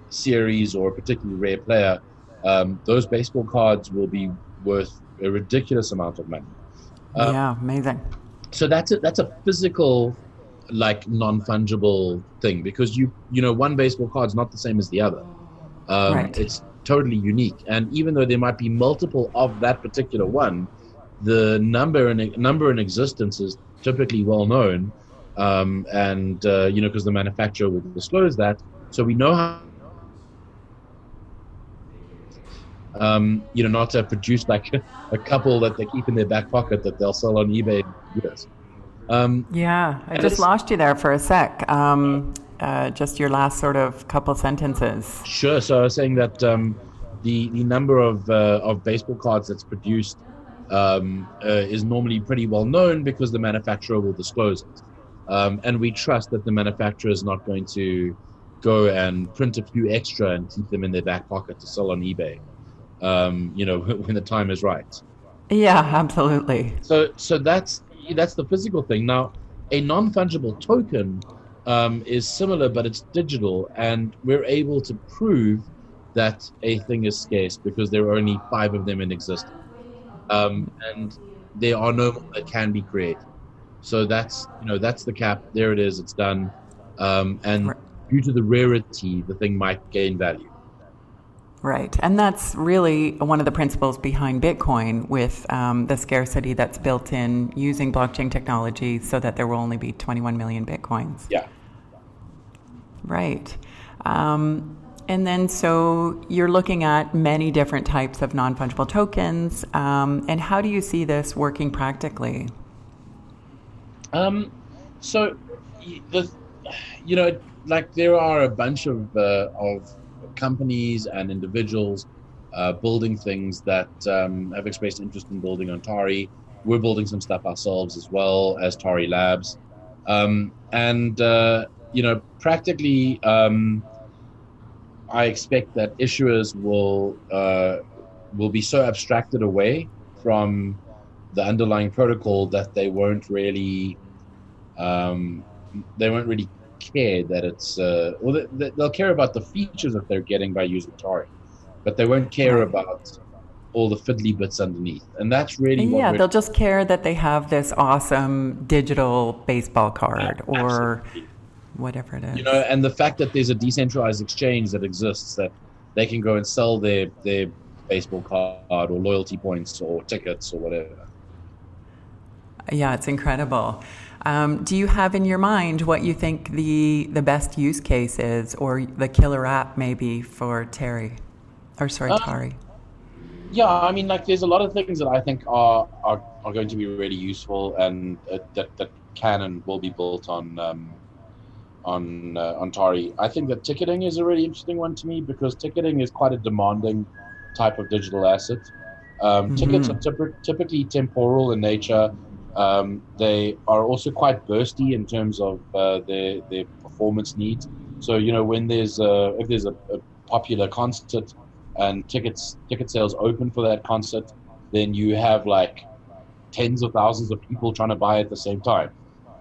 series or a particularly rare player, those baseball cards will be worth a ridiculous amount of money. Yeah, amazing. So that's a physical, like non-fungible thing, because one baseball card is not the same as the other. Right. It's totally unique, and even though there might be multiple of that particular one, the number in existence is typically well known, and because the manufacturer will disclose that, so we know how. Not to produce like a couple that they keep in their back pocket that they'll sell on eBay. Yes. I just lost you there for a sec. Just your last sort of couple sentences. Sure. So I was saying that the number of baseball cards that's produced is normally pretty well known because the manufacturer will disclose it, and we trust that the manufacturer is not going to go and print a few extra and keep them in their back pocket to sell on eBay. When the time is right. Yeah, absolutely. So that's the physical thing. Now, a non-fungible token is similar, but it's digital, and we're able to prove that a thing is scarce because there are only 5 of them in existence, and there are no more that can be created. So that's the cap. There it is. It's done, and due to the rarity, the thing might gain value. Right. And that's really one of the principles behind Bitcoin, with the scarcity that's built in using blockchain technology so that there will only be 21 million Bitcoins. Yeah. Right. And then so you're looking at many different types of non-fungible tokens. And how do you see this working practically? So, there are a bunch of companies and individuals building things that have expressed interest in building on Tari. We're building some stuff ourselves as well as Tari Labs, practically I expect that issuers will be so abstracted away from the underlying protocol that they won't really care that it's they'll care about the features that they're getting by using Tari, but they won't care about all the fiddly bits underneath, and that's really they'll just care that they have this awesome digital baseball card or whatever it is, and the fact that there's a decentralized exchange that exists that they can go and sell their baseball card or loyalty points or tickets or whatever. Yeah, it's incredible. Do you have in your mind what you think the best use case is, or the killer app maybe for Tari? Yeah, I mean, there's a lot of things that I think are going to be really useful, and that can and will be built on Tari. I think that ticketing is a really interesting one to me, because ticketing is quite a demanding type of digital asset. Tickets are typically temporal in nature. They are also quite bursty in terms of their performance needs. So when if there's a popular concert and ticket sales open for that concert, then you have tens of thousands of people trying to buy at the same time.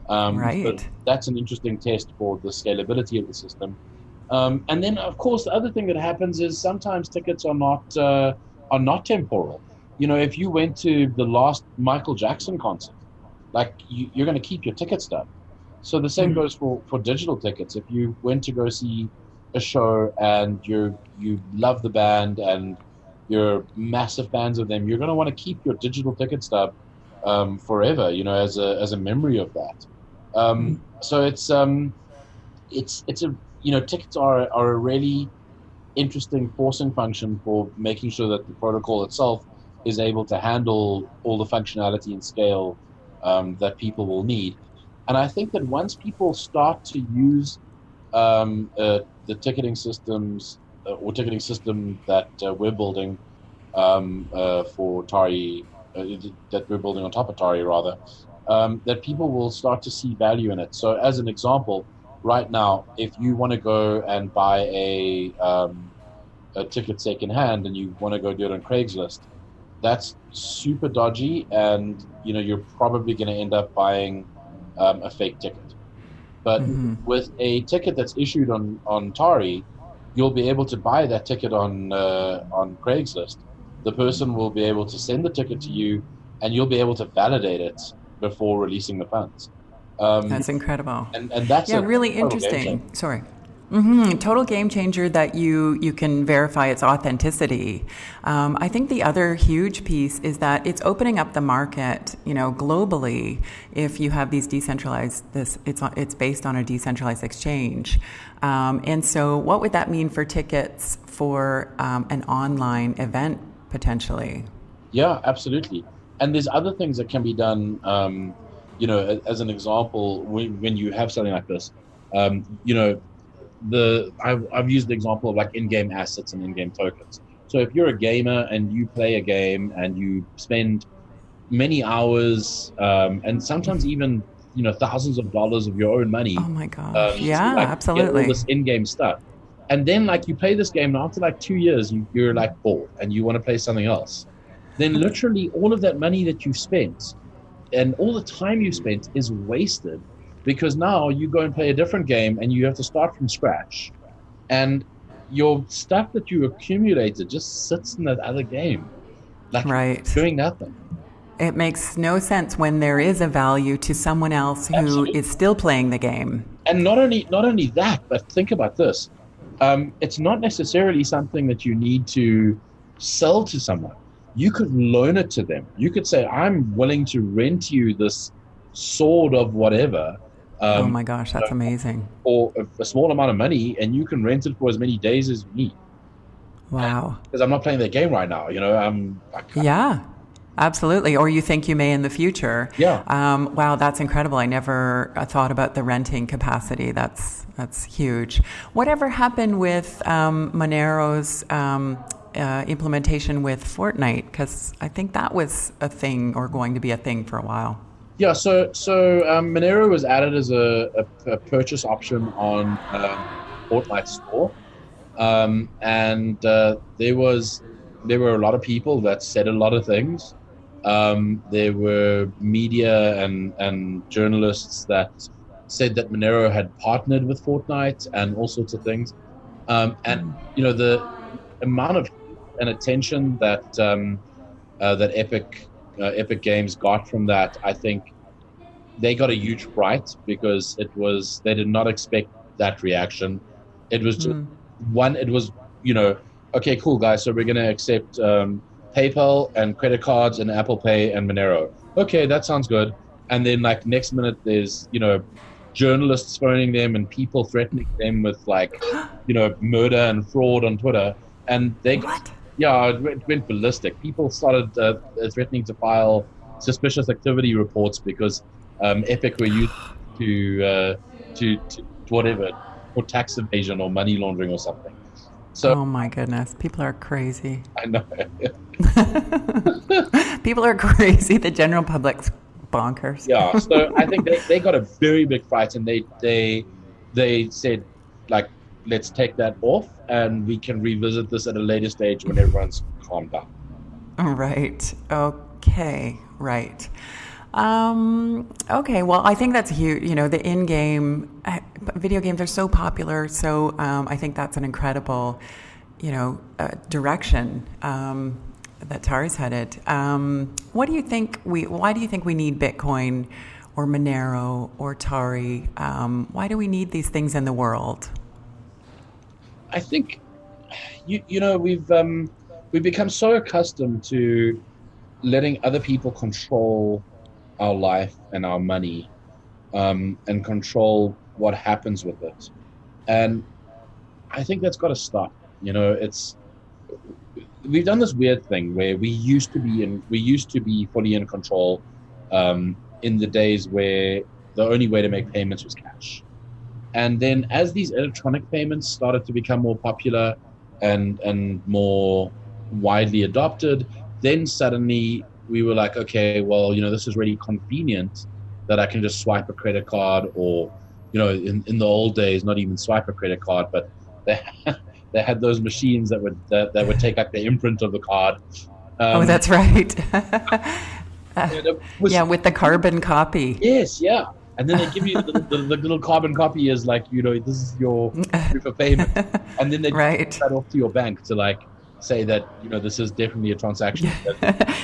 Right. So that's an interesting test for the scalability of the system. And then, of course, the other thing that happens is sometimes tickets are not temporal. If you went to the last Michael Jackson concert, like you're going to keep your ticket stub. So the same goes for digital tickets. If you went to go see a show and you love the band and you're massive fans of them, you're going to want to keep your digital ticket stub forever. As a memory of that. So it's a tickets are a really interesting forcing function for making sure that the protocol itself is able to handle all the functionality and scale that people will need. And I think that once people start to use the ticketing systems or ticketing system that we're building for Tari, that we're building on top of Tari rather, that people will start to see value in it. So as an example, right now, if you want to go and buy a ticket secondhand and you want to go do it on Craigslist, that's super dodgy, and you're probably going to end up buying a fake ticket. But with a ticket that's issued on Tari, you'll be able to buy that ticket on Craigslist. The person will be able to send the ticket to you, and you'll be able to validate it before releasing the funds. That's incredible. And that's really interesting. Sorry. Total game changer that you can verify its authenticity. I think the other huge piece is that it's opening up the market, globally. If you have these decentralized, it's based on a decentralized exchange, and so what would that mean for tickets for an online event potentially? Yeah, absolutely. And there's other things that can be done. As an example, when you have something like this, I've used the example of like in-game assets and in-game tokens. So if you're a gamer and you play a game and you spend many hours and sometimes even thousands of dollars of your own money. Oh my gosh! Yeah, absolutely. Get all this in-game stuff, and then you play this game, and after 2 years, you're bored and you want to play something else. Then literally all of that money that you've spent and all the time you've spent is wasted. Because now you go and play a different game and you have to start from scratch. And your stuff that you accumulated just sits in that other game. Right. Doing nothing. It makes no sense when there is a value to someone else who Absolutely. is still playing the game. And not only that, but think about this. It's not necessarily something that you need to sell to someone. You could loan it to them. You could say, I'm willing to rent you this sword of whatever. Oh my gosh, that's amazing. Or a small amount of money, and you can rent it for as many days as you need. Wow. Because I'm not playing that game right now, Yeah, absolutely. Or you think you may in the future. Yeah. Wow, that's incredible. I never thought about the renting capacity. That's huge. Whatever happened with Monero's implementation with Fortnite? Because I think that was a thing or going to be a thing for a while. Yeah, so Monero was added as a purchase option on Fortnite store, and there were a lot of people that said a lot of things. There were media and journalists that said that Monero had partnered with Fortnite and all sorts of things, and the amount of and attention that that Epic Games got from that, I think they got a huge fright because they did not expect that reaction. It was just it was, okay, cool guys, so we're going to accept PayPal and credit cards and Apple Pay and Monero. Okay, that sounds good. And then next minute there's, journalists phoning them and people threatening them with murder and fraud on Twitter. And it went ballistic. People started threatening to file suspicious activity reports because Epic were used to whatever, for tax evasion or money laundering or something. So, oh my goodness, people are crazy. I know. People are crazy. The general public's bonkers. Yeah, so I think they got a very big fight, and they said, let's take that off, and we can revisit this at a later stage when everyone's calmed down. Right. Okay. Right. Okay, well, I think that's huge. You know, the in-game video games are so popular, so I think that's an incredible, direction that Tari's headed. What do you think? Why do you think we need Bitcoin, or Monero, or Tari? Why do we need these things in the world? I think we've become so accustomed to letting other people control our life and our money, and control what happens with it. And I think that's got to stop. We've done this weird thing where we used to be fully in control, in the days where the only way to make payments was cash. And then as these electronic payments started to become more popular and more widely adopted, then suddenly we were like, okay, well, this is really convenient that I can just swipe a credit card, or, in the old days, not even swipe a credit card, but they had those machines that would take like the imprint of the card. That's right. With the carbon copy. Yes, yeah. And then they give you the little carbon copy as like, this is your proof of payment. And then they right. send that off to your bank to like say that, this is definitely a transaction.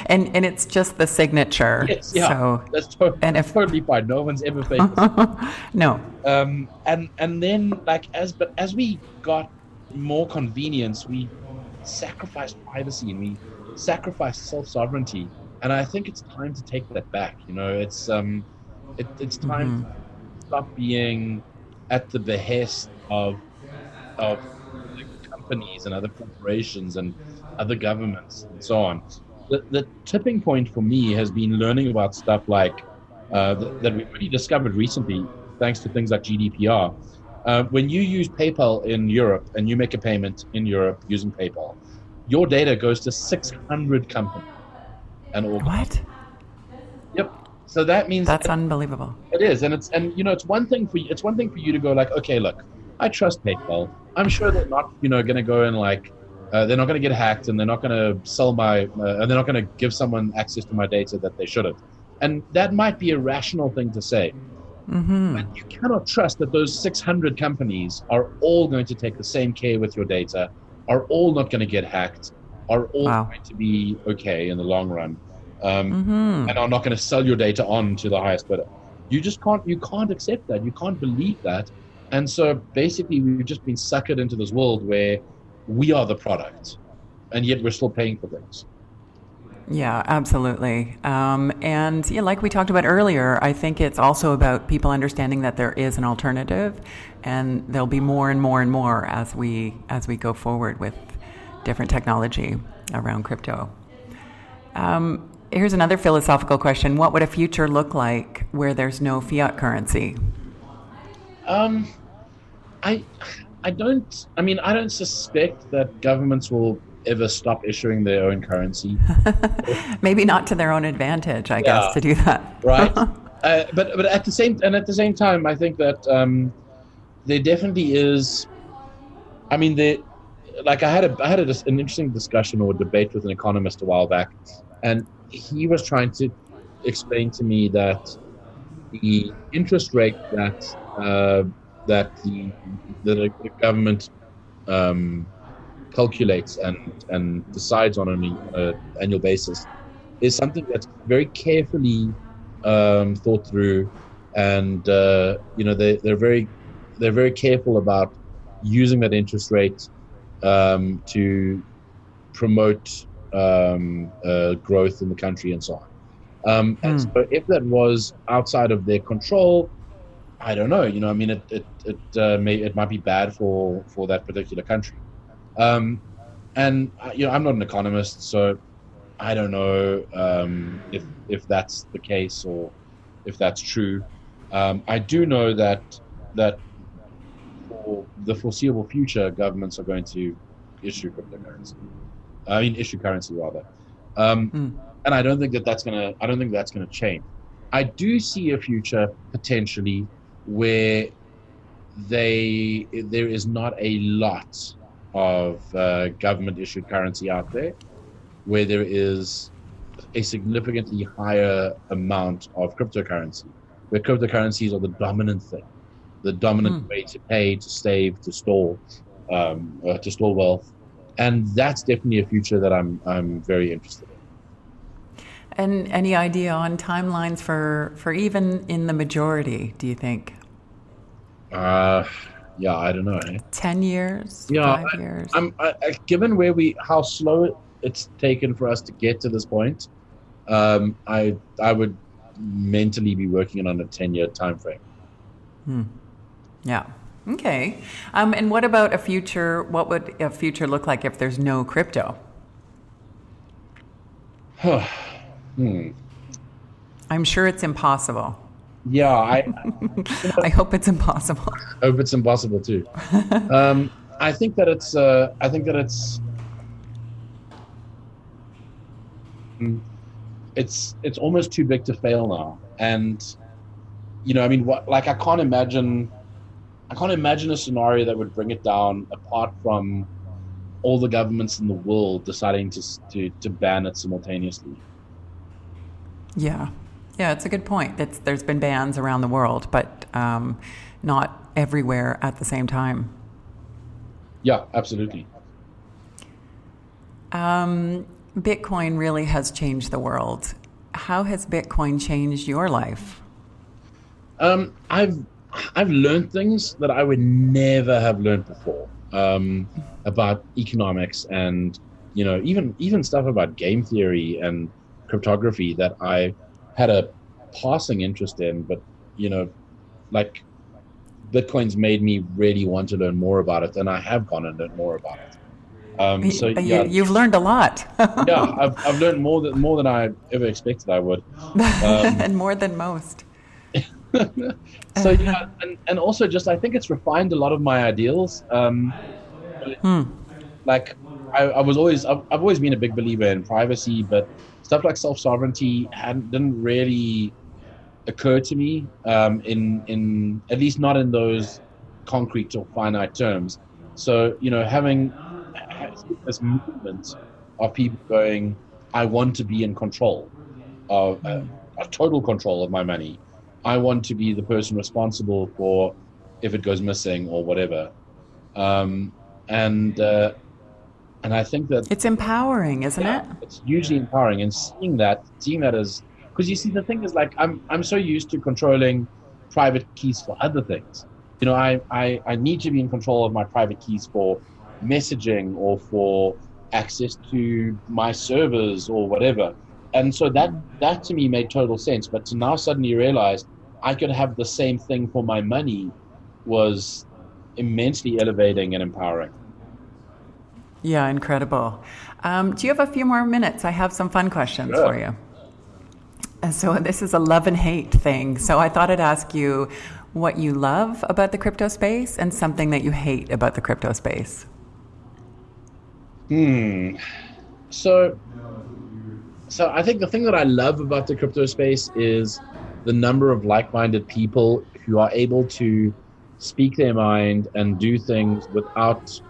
and it's just the signature. Yes, yeah. So, that's totally fine. No one's ever faked this. No. And then like as we got more convenience, we sacrificed privacy and we sacrificed self-sovereignty. And I think it's time to take that back. It's time to stop being at the behest of companies and other corporations and other governments and so on. The tipping point for me has been learning about stuff like that we've really discovered recently, thanks to things like GDPR. When you use PayPal in Europe and you make a payment in Europe using PayPal, your data goes to 600 companies and organizations. What? Yep. So that means that's unbelievable. It is, and it's one thing for you to go like, okay, look, I trust PayPal. I'm sure they're not going to go and like they're not going to get hacked, and they're not going to sell they're not going to give someone access to my data that they shouldn't. And that might be a rational thing to say. Mm-hmm. But you cannot trust that those 600 companies are all going to take the same care with your data, are all not going to get hacked, are all going to be okay in the long run, and are not going to sell your data on to the highest bidder. You can't accept that. You can't believe that. And so basically we've just been suckered into this world where we are the product, and yet we're still paying for things. Yeah, absolutely. And like we talked about earlier, I think it's also about people understanding that there is an alternative, and there'll be more and more and more as we go forward with different technology around crypto. Here's another philosophical question. What would a future look like where there's no fiat currency? I don't suspect that governments will ever stop issuing their own currency. Maybe not to their own advantage, I guess, to do that. Right. But at the same time, I think that there definitely is. I mean, I had an interesting discussion or debate with an economist a while back, and he was trying to explain to me that the interest rate that the government calculates and decides on an annual basis is something that's very carefully thought through, and they're very careful about using that interest rate to promote growth in the country and so on. And so if that was outside of their control, I don't know. It might be bad for that particular country. And I'm not an economist, so I don't know if that's the case or if that's true. I do know that for the foreseeable future, governments are going to issue cryptocurrency. Issue currency rather. And I don't think that's gonna change. I do see a future potentially where there is not a lot of government issued currency out there, where there is a significantly higher amount of cryptocurrency, where cryptocurrencies are the dominant thing, the dominant way to pay, to save, to store wealth, and that's definitely a future that I'm very interested in. And any idea on timelines for even in the majority, do you think? Yeah, I don't know. 10 years? Yeah, 5 years? Given how slow it's taken for us to get to this point, I would mentally be working on a 10-year time frame. Yeah. Okay. And what about a future? What would a future look like if there's no crypto? I'm sure it's impossible. Yeah, I hope it's impossible. I hope it's impossible too. I think that it's it's almost too big to fail now. And I mean, I can't imagine a scenario that would bring it down apart from all the governments in the world deciding to ban it simultaneously. Yeah, it's a good point. There's been bans around the world, but not everywhere at the same time. Yeah, absolutely. Bitcoin really has changed the world. How has Bitcoin changed your life? I've learned things that I would never have learned before, about economics and even stuff about game theory and cryptography that I had a passing interest in, but like Bitcoin's made me really want to learn more about it, and I have gone and learned more about it. So yeah, you've learned a lot. Yeah, I've learned more than I ever expected I would, and more than most. So yeah, and also just I think it's refined a lot of my ideals. Like I've always been a big believer in privacy, but stuff like self-sovereignty didn't really occur to me, in at least not in those concrete or finite terms. So having this movement of people going, I want to be in control of total control of my money. I want to be the person responsible for if it goes missing or whatever. And I think that it's empowering, isn't it? It's hugely empowering, and seeing that as, because you see, the thing is, like, I'm so used to controlling private keys for other things. I need to be in control of my private keys for messaging or for access to my servers or whatever. And so that to me made total sense. But to now suddenly realize I could have the same thing for my money was immensely elevating and empowering. Yeah, incredible. Do you have a few more minutes? I have some fun questions for you. And so this is a love and hate thing. So I thought I'd ask you what you love about the crypto space and something that you hate about the crypto space. So I think the thing that I love about the crypto space is the number of like-minded people who are able to speak their mind and do things without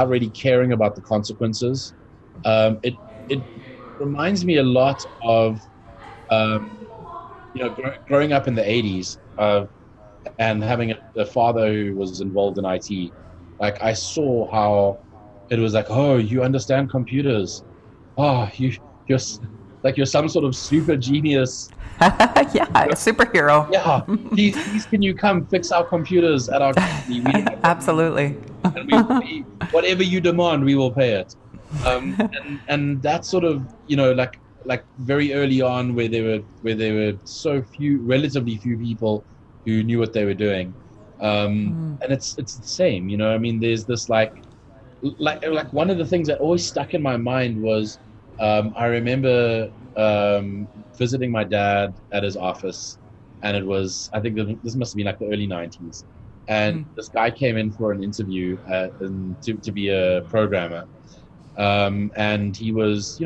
really caring about the consequences. It reminds me a lot of growing up in the 80s and having a father who was involved in IT. Like, I saw how it was like, oh, you understand computers. Oh, you're some sort of super genius. Yeah, a superhero. Yeah, please can you come fix our computers at our company? Absolutely. And whatever you demand, we will pay it. And that sort of, like very early on, where there were so relatively few people who knew what they were doing. And it's the same, I mean, there's this like one of the things that always stuck in my mind was, I remember visiting my dad at his office, and it was, I think this must have been like the early 90s, and this guy came in for an interview to be a programmer, and he was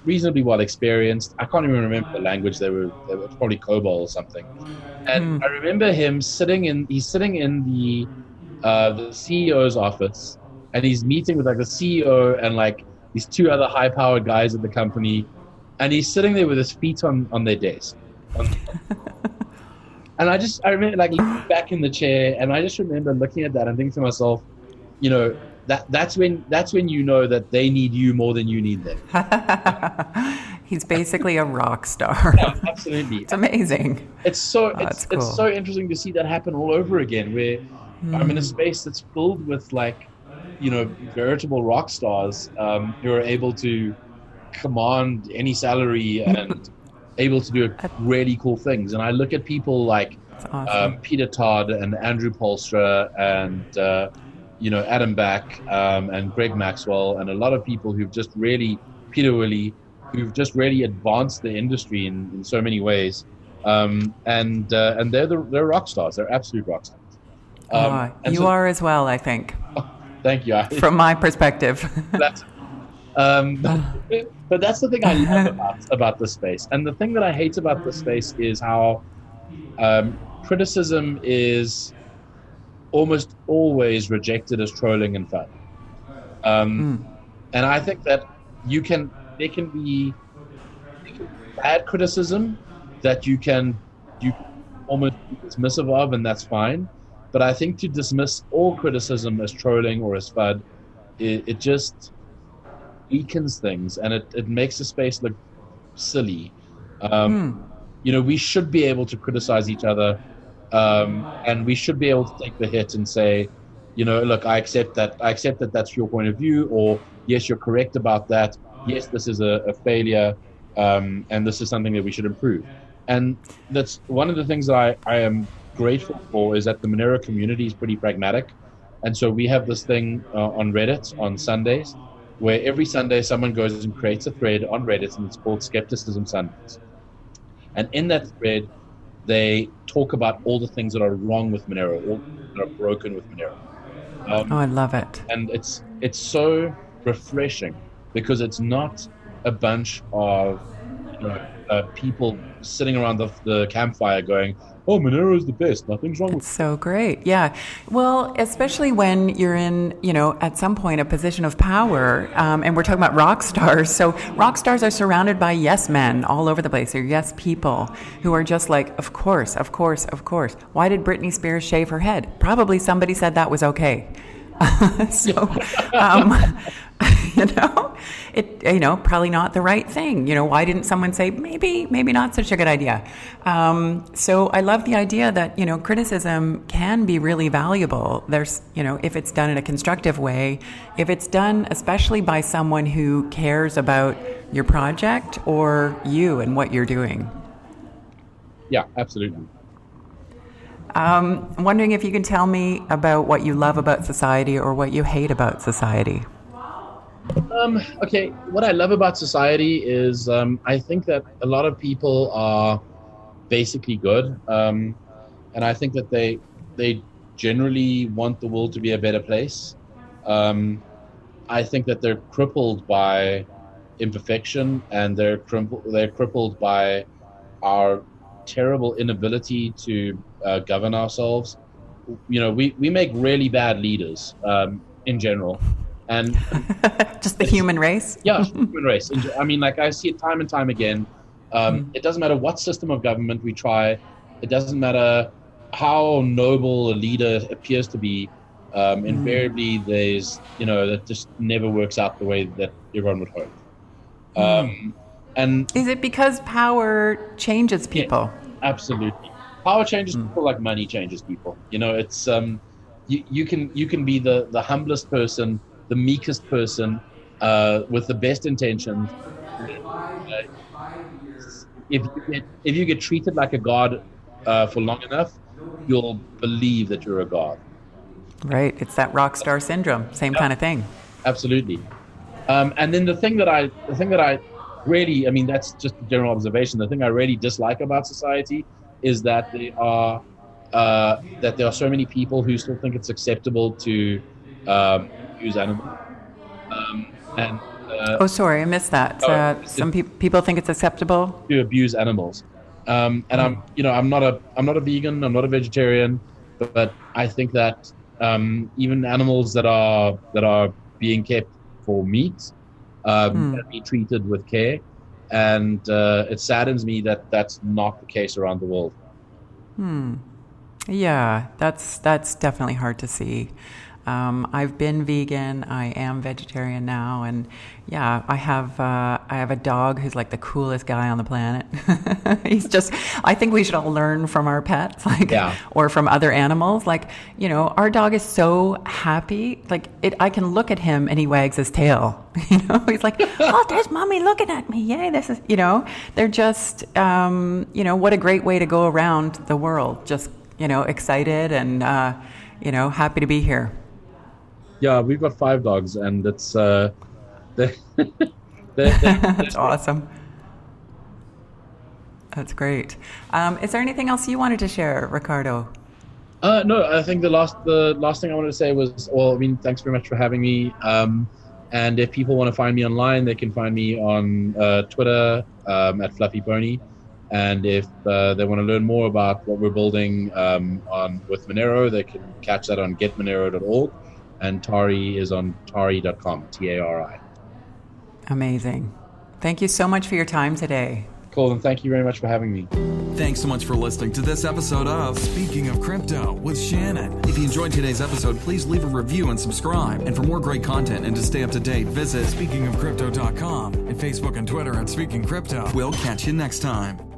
reasonably well experienced. I can't even remember the language they were probably COBOL or something. And I remember him sitting in the CEO's office, and he's meeting with like the CEO and like these two other high-powered guys at the company, and he's sitting there with his feet on their desk. And I remember like looking back in the chair, and I just remember looking at that and thinking to myself, that's when you know that they need you more than you need them. He's basically a rock star. Yeah, absolutely. It's amazing. It's so cool. It's so interesting to see that happen all over again, where I'm in a space that's filled with like, veritable rock stars who are able to command any salary and able to do really cool things. And I look at people like Peter Todd and Andrew Polstra and Adam Back and Greg Maxwell and a lot of people who've just really, Peter Willey, who've just really advanced the industry in so many ways. And they're rock stars. They're absolute rock stars. You are as well, I think. Oh, thank you. From my perspective. But that's the thing I love about this space. And the thing that I hate about this space is how criticism is almost always rejected as trolling and fun. And I think that there can be bad criticism that you almost be dismissive of, and that's fine. But I think to dismiss all criticism as trolling or as fun, it just weakens things, and it makes the space look silly. We should be able to criticize each other, and we should be able to take the hit and say, look, I accept that that's your point of view, or yes, you're correct about that. Yes, this is a failure, and this is something that we should improve. And that's one of the things that I am grateful for, is that the Monero community is pretty pragmatic. And so we have this thing on Reddit on Sundays, where every Sunday someone goes and creates a thread on Reddit, and it's called Skepticism Sundays. And in that thread, they talk about all the things that are wrong with Monero, all that are broken with Monero. I love it. And it's so refreshing, because it's not a bunch of people sitting around the campfire going, oh, Monero is the best. Nothing's wrong with it. So great. Yeah. Well, especially when you're in, at some point a position of power, and we're talking about rock stars. So rock stars are surrounded by yes men all over the place, or yes people who are just like, of course, of course, of course. Why did Britney Spears shave her head? Probably somebody said that was okay. Probably not the right thing. Why didn't someone say maybe not such a good idea? So I love the idea that, criticism can be really valuable. There's, if it's done in a constructive way, if it's done especially by someone who cares about your project or you and what you're doing. Yeah, absolutely. I'm wondering if you can tell me about what you love about society or what you hate about society. Okay, what I love about society is I think that a lot of people are basically good, and I think that they generally want the world to be a better place. I think that they're crippled by imperfection, and they're crippled by our terrible inability to govern ourselves. We make really bad leaders in general. And just the human race? Yeah, human race. I mean, like I see it time and time again. It doesn't matter what system of government we try. It doesn't matter how noble a leader appears to be. Invariably, there's, that just never works out the way that everyone would hope. And is it because power changes people? Yes, absolutely. Power changes people like money changes people. It's you can be the humblest person, the meekest person, with the best intentions. If you get treated like a god for long enough, you'll believe that you're a god. Right. It's that rock star syndrome. Same kind of thing. Absolutely. And then the thing that I really, I mean, that's just a general observation. The thing I really dislike about society is that there are so many people who still think it's acceptable to use animals. Sorry, I missed that. Some people think it's acceptable to abuse animals. And I'm not a vegan. I'm not a vegetarian, but I think that even animals that are being kept for meat and be treated with care. And it saddens me that that's not the case around the world. Yeah, that's definitely hard to see. I've been vegan. I am vegetarian now, and yeah, I have a dog who's like the coolest guy on the planet. He's just. I think we should all learn from our pets, or from other animals. Like, our dog is so happy. Like, I can look at him and he wags his tail. He's like, "Oh, there's mommy looking at me. Yay, this is." They're just, what a great way to go around the world. Just, excited and happy to be here. Yeah, we've got 5 dogs, and it's that's awesome. That's great. Is there anything else you wanted to share, Riccardo? No, I think the last thing I wanted to say was, thanks very much for having me. And if people want to find me online, they can find me on Twitter at FluffyPony. And if they want to learn more about what we're building with Monero, they can catch that on getmonero.org. And Tari is on tari.com, Tari. Amazing. Thank you so much for your time today. Cool, and thank you very much for having me. Thanks so much for listening to this episode of Speaking of Crypto with Shannon. If you enjoyed today's episode, please leave a review and subscribe. And for more great content and to stay up to date, visit speakingofcrypto.com and Facebook and Twitter at Speaking Crypto. We'll catch you next time.